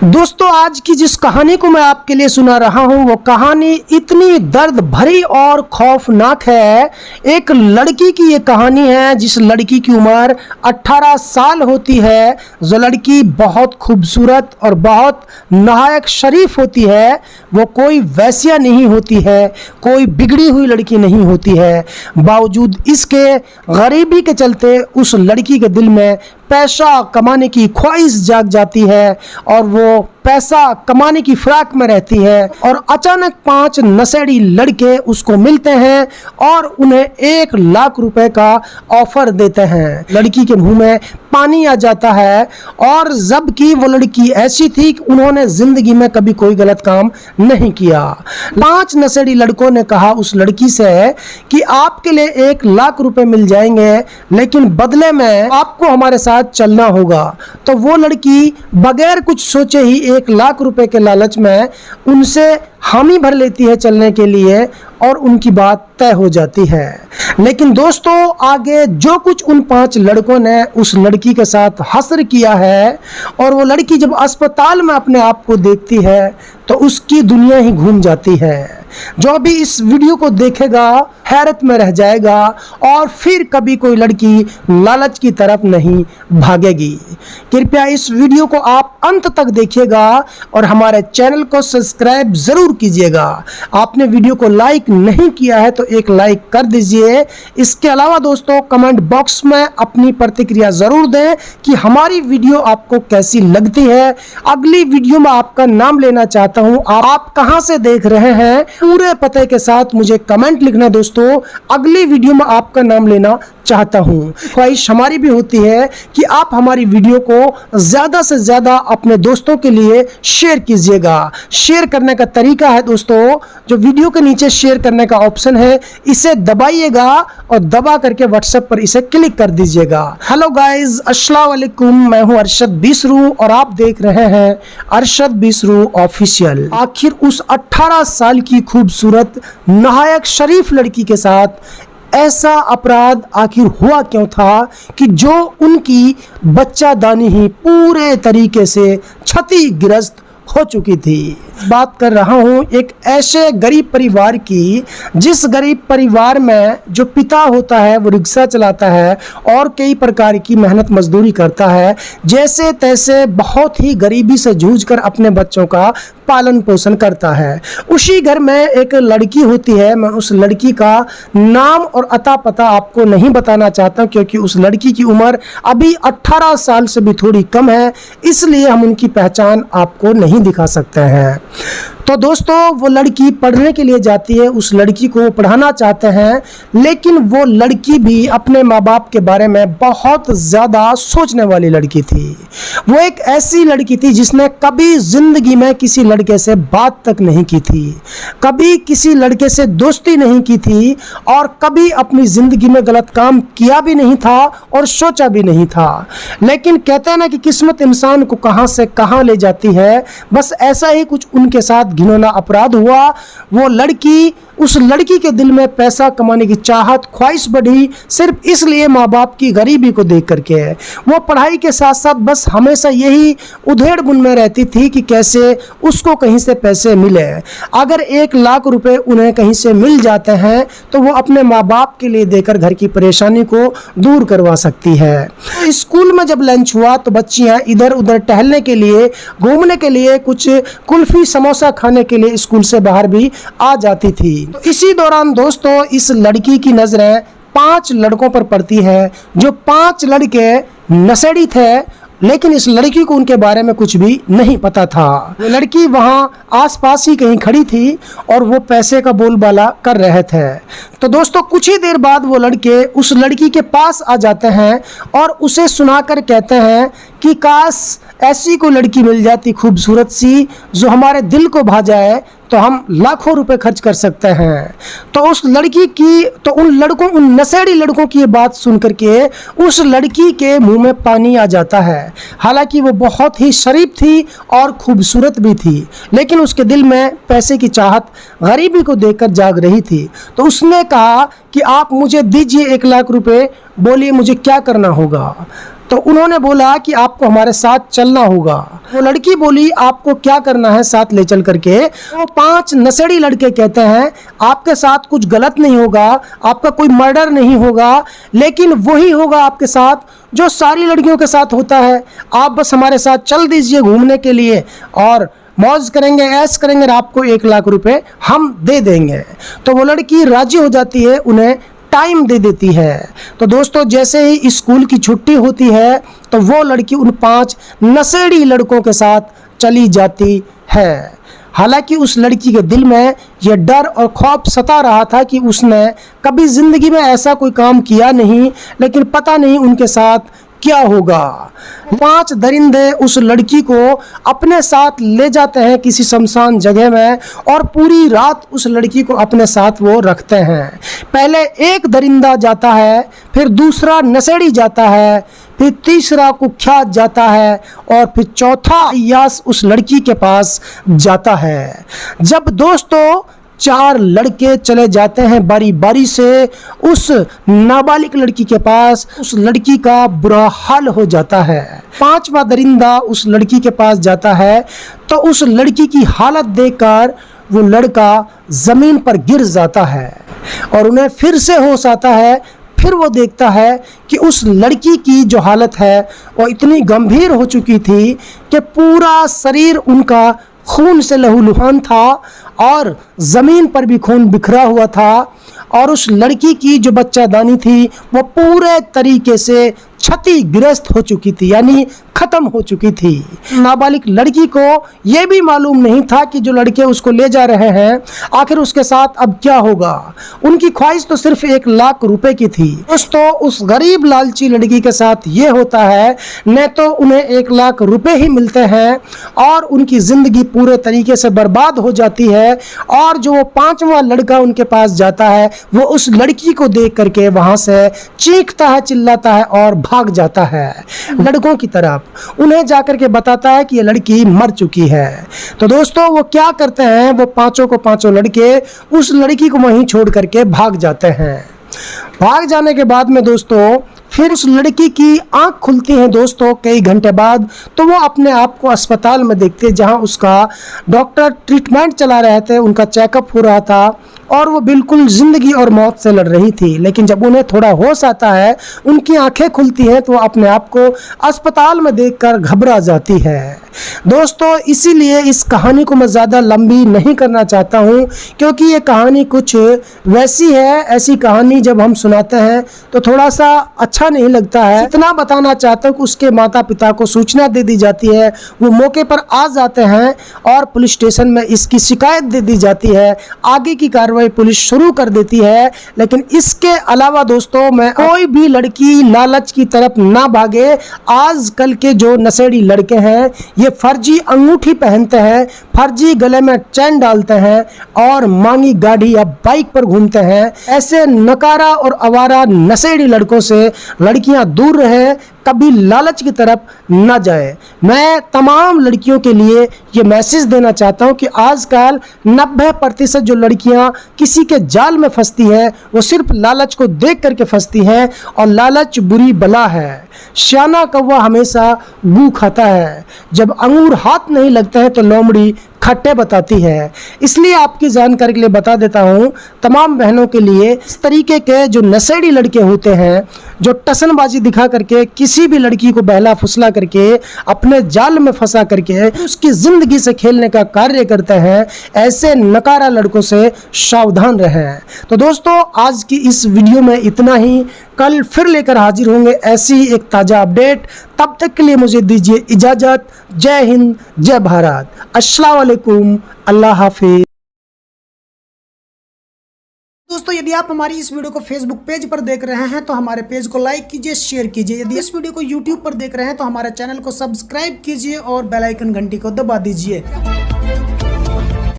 दोस्तों, आज की जिस कहानी को मैं आपके लिए सुना रहा हूं वो कहानी इतनी दर्द भरी और खौफनाक है। एक लड़की की ये कहानी है जिस लड़की की उम्र 18 साल होती है। जो लड़की बहुत खूबसूरत और बहुत नाहक शरीफ होती है, वो कोई वैश्या नहीं होती है, कोई बिगड़ी हुई लड़की नहीं होती है। बावजूद इसके गरीबी के चलते उस लड़की के दिल में पैसा कमाने की ख्वाहिश जाग जाती है और वो पैसा कमाने की फिराक में रहती है। और अचानक 5 नशेड़ी लड़के उसको मिलते हैं और उन्हें 1 लाख रुपए का ऑफर देते हैं। लड़की के मुंह में पानी आ जाता है, और जबकि वो लड़की ऐसी थी कि उन्होंने जिंदगी में कभी कोई गलत काम नहीं किया। 5 नशेड़ी लड़कों ने कहा उस लड़की से कि आपके लिए 1 लाख रुपए मिल जाएंगे, लेकिन बदले में आपको हमारे साथ चलना होगा। तो वो लड़की बगैर कुछ सोचे ही 1 लाख रुपए के लालच में उनसे हामी भर लेती है चलने के लिए, और उनकी बात तय हो जाती है। लेकिन दोस्तों, आगे जो कुछ उन 5 लड़कों ने उस लड़की के साथ हश्र किया है, और वो लड़की जब अस्पताल में अपने आप को देखती है तो उसकी दुनिया ही घूम जाती है। जो भी इस वीडियो को देखेगा हैरत में रह जाएगा, और फिर कभी कोई लड़की लालच की तरफ नहीं भागेगी। कृपया इस वीडियो को आप अंत तक देखिएगा और हमारे चैनल को सब्सक्राइब जरूर कीजिएगा। आपने वीडियो को लाइक नहीं किया है तो एक लाइक कर दीजिए। इसके अलावा दोस्तों, कमेंट बॉक्स में अपनी प्रतिक्रिया जरूर दें कि हमारी वीडियो आपको कैसी लगती है। अगली वीडियो में आपका नाम लेना चाहता हूं। आप कहां से देख रहे हैं, पूरे पते के साथ मुझे कमेंट लिखना दोस्तों। अगली वीडियो में आपका नाम लेना चाहता हूं। ख्वाहिश हमारी भी होती है कि आप हमारी वीडियो को ज्यादा से ज्यादा अपने दोस्तों के लिए शेयर कीजिएगा। शेयर करने का तरीका है दोस्तों, जो वीडियो के नीचे शेयर करने का ऑप्शन है, इसे दबाइएगा और दबा करके व्हाट्सएप पर इसे क्लिक कर दीजिएगा। हेलो गाइस, अस्सलाम वालेकुम। मैं हूं अरशद बिसरू और आप देख रहे हैं अरशद बिसरू ऑफिशियल। आखिर उस 18 साल की खूबसूरत नाहक शरीफ लड़की के साथ ऐसा अपराध आखिर हुआ क्यों था कि जो उनकी बच्चादानी ही पूरे तरीके से क्षतिग्रस्त हो चुकी थी। बात कर रहा हूँ एक ऐसे गरीब परिवार की, जिस गरीब परिवार में जो पिता होता है वो रिक्शा चलाता है और कई प्रकार की मेहनत मजदूरी करता है, जैसे तैसे बहुत ही गरीबी से जूझकर अपने बच्चों का पालन पोषण करता है। उसी घर में एक लड़की होती है। मैं उस लड़की का नाम और अता पता आपको नहीं बताना चाहता क्योंकि उस लड़की की उम्र अभी 18 साल से भी थोड़ी कम है, इसलिए हम उनकी पहचान आपको नहीं दिखा सकते हैं। तो दोस्तों, वो लड़की पढ़ने के लिए जाती है, उस लड़की को पढ़ाना चाहते हैं, लेकिन वो लड़की भी अपने माँ बाप के बारे में बहुत ज़्यादा सोचने वाली लड़की थी। वो एक ऐसी लड़की थी जिसने कभी ज़िंदगी में किसी लड़के से बात तक नहीं की थी, कभी किसी लड़के से दोस्ती नहीं की थी, और कभी अपनी ज़िंदगी में गलत काम किया भी नहीं था और सोचा भी नहीं था। लेकिन कहते हैं ना कि किस्मत इंसान को कहाँ से कहाँ ले जाती है, बस ऐसा ही कुछ उनके साथ घिनौना अपराध हुआ। वो लड़की, उस लड़की के दिल में पैसा कमाने की चाहत, ख्वाहिश बढ़ी सिर्फ इसलिए माँ बाप की गरीबी को देख करके। वो पढ़ाई के साथ साथ बस हमेशा यही उधेड़ बुन में रहती थी कि कैसे उसको कहीं से पैसे मिले। अगर 1 लाख रुपए उन्हें कहीं से मिल जाते हैं तो वो अपने माँ बाप के लिए देकर घर की परेशानी को दूर करवा सकती है। तो स्कूल में जब लंच हुआ तो बच्चियाँ इधर उधर टहलने के लिए, घूमने के लिए, कुछ कुल्फी समोसा खाने के लिए स्कूल से बाहर भी आ जाती थी। तो इसी दौरान दोस्तों, इस लड़की की नजरें 5 लड़कों पर पड़ती है, जो 5 लड़के नशेड़ी थे, लेकिन इस लड़की को उनके बारे में कुछ भी नहीं पता था। वो लड़की वहां आसपास ही कहीं खड़ी थी और वो पैसे का बोलबाला कर रहे थे। तो दोस्तों, कुछ ही देर बाद वो लड़के उस लड़की के पास आ जाते हैं और उसे सुनाकर कहते हैं कि काश ऐसी कोई लड़की मिल जाती खूबसूरत सी, जो हमारे दिल को भा जाए, तो हम लाखों रुपए खर्च कर सकते हैं। तो उस लड़की की, तो उन लड़कों, उन नशेड़ी लड़कों की ये बात सुन करके उस लड़की के मुंह में पानी आ जाता है। हालांकि वो बहुत ही शरीफ थी और खूबसूरत भी थी, लेकिन उसके दिल में पैसे की चाहत गरीबी को देखकर जाग रही थी। तो उसने कहा कि आप मुझे दीजिए 1 लाख रुपए, बोलिए मुझे क्या करना होगा। तो उन्होंने बोला कि आपको हमारे साथ चलना होगा। वो लड़की बोली आपको क्या करना है साथ ले चल करके। वो 5 नशेड़ी लड़के कहते हैं आपके साथ कुछ गलत नहीं होगा, आपका कोई मर्डर नहीं होगा, लेकिन वही होगा आपके साथ जो सारी लड़कियों के साथ होता है। आप बस हमारे साथ चल दीजिए घूमने के लिए और मौज करेंगे, ऐश करेंगे और आपको 1 लाख रुपए हम दे देंगे। तो वो लड़की राजी हो जाती है, उन्हें टाइम दे देती है। तो दोस्तों जैसे ही स्कूल की छुट्टी होती है तो वो लड़की उन 5 नशेड़ी लड़कों के साथ चली जाती है। हालांकि उस लड़की के दिल में यह डर और खौफ सता रहा था कि उसने कभी ज़िंदगी में ऐसा कोई काम किया नहीं, लेकिन पता नहीं उनके साथ क्या होगा। 5 दरिंदे उस लड़की को अपने साथ ले जाते हैं किसी शमशान जगह में और पूरी रात उस लड़की को अपने साथ वो रखते हैं। पहले एक दरिंदा जाता है, फिर दूसरा नशेड़ी जाता है, फिर तीसरा कुख्यात जाता है और फिर चौथा अय्यास उस लड़की के पास जाता है। जब दोस्तों 4 लड़के चले जाते हैं बारी बारी से उस नाबालिग लड़की के पास, उस लड़की का बुरा हाल हो जाता है। 5वां दरिंदा उस लड़की के पास जाता है तो उस लड़की की हालत देखकर वो लड़का ज़मीन पर गिर जाता है और उन्हें फिर से होश आता है। फिर वो देखता है कि उस लड़की की जो हालत है वो इतनी गंभीर हो चुकी थी कि पूरा शरीर उनका खून से लहूलुहान था और ज़मीन पर भी खून बिखरा हुआ था और उस लड़की की जो बच्चादानी थी वो पूरे तरीके से क्षतिग्रस्त हो चुकी थी, यानी ख़त्म हो चुकी थी। नाबालिग लड़की को यह भी मालूम नहीं था कि जो लड़के उसको ले जा रहे हैं आखिर उसके साथ अब क्या होगा। उनकी ख्वाहिश तो सिर्फ 1 लाख रुपए की थी। दोस्तों उस गरीब लालची लड़की के साथ ये होता है, न तो उन्हें 1 लाख रुपए ही मिलते हैं और उनकी ज़िंदगी पूरे तरीके से बर्बाद हो जाती है। और जो वो 5वां लड़का उनके पास जाता है वो उस लड़की को देख करके वहाँ से चीखता है, चिल्लाता है और भाग जाता है लड़कों की तरफ। उन्हें जाकर के बताता है कि ये लड़की मर चुकी है। तो दोस्तों वो क्या करते हैं, वो 5 लड़के उस लड़की को वहीं छोड़ करके भाग जाते हैं। भाग जाने के बाद में दोस्तों फिर उस लड़की की आंख खुलती है दोस्तों कई घंटे बाद। तो वो अपने आप को अस्पताल में देखते हैं जहां उसका डॉक्टर ट्रीटमेंट चला रहे थे, उनका चेकअप हो रहा था और वो बिल्कुल ज़िंदगी और मौत से लड़ रही थी। लेकिन जब उन्हें थोड़ा होश आता है, उनकी आंखें खुलती हैं तो वो अपने आप को अस्पताल में देखकर घबरा जाती है। दोस्तों इसीलिए इस कहानी को मैं ज़्यादा लंबी नहीं करना चाहता हूँ, क्योंकि ये कहानी कुछ वैसी है, ऐसी कहानी जब हम सुनाते हैं तो थोड़ा सा अच्छा नहीं लगता है। इतना बताना चाहता हूँ कि उसके माता पिता को सूचना दे दी जाती है, वो मौके पर आ जाते हैं और पुलिस स्टेशन में इसकी शिकायत दे दी जाती है। आगे की कार्रवाई पुलिस शुरू कर देती है। लेकिन इसके अलावा दोस्तों मैं कोई भी लड़की लालच की तरफ ना भागे। आजकल के जो नशेड़ी लड़के हैं ये फर्जी अंगूठी पहनते हैं, फर्जी गले में चैन डालते हैं और मांगी गाड़ी या बाइक पर घूमते हैं। ऐसे नकारा और आवारा नशेड़ी लड़कों से लड़कियां दूर रहे, कभी लालच की तरफ न जाए। मैं तमाम लड़कियों के लिए ये मैसेज देना चाहता हूँ कि आजकल 90% जो लड़कियां किसी के जाल में फंसती हैं वो सिर्फ लालच को देख करके फंसती हैं और लालच बुरी बला है। श्याना कौवा हमेशा गू खाता है, जब अंगूर हाथ नहीं लगते हैं तो लोमड़ी खट्टे बताती है। इसलिए आपकी जानकारी के लिए बता देता हूँ तमाम बहनों के लिए, इस तरीके के जो नशेड़ी लड़के होते हैं जो टसनबाजी दिखा करके किसी भी लड़की को बहला फुसला करके अपने जाल में फंसा करके उसकी ज़िंदगी से खेलने का कार्य करते हैं, ऐसे नकारा लड़कों से सावधान रहें। तो दोस्तों आज की इस वीडियो में इतना ही। कल फिर लेकर हाजिर होंगे ऐसी एक ताज़ा अपडेट। तब तक के लिए मुझे दीजिए इजाज़त। जय हिंद, जय भारत, अस्सलाम वालेकुम, अल्लाह हाफिज। दोस्तों यदि आप हमारी इस वीडियो को फेसबुक पेज पर देख रहे हैं तो हमारे पेज को लाइक कीजिए, शेयर कीजिए। यदि इस वीडियो को यूट्यूब पर देख रहे हैं तो हमारे चैनल को सब्सक्राइब कीजिए और बेल आइकन घंटी को दबा दीजिए।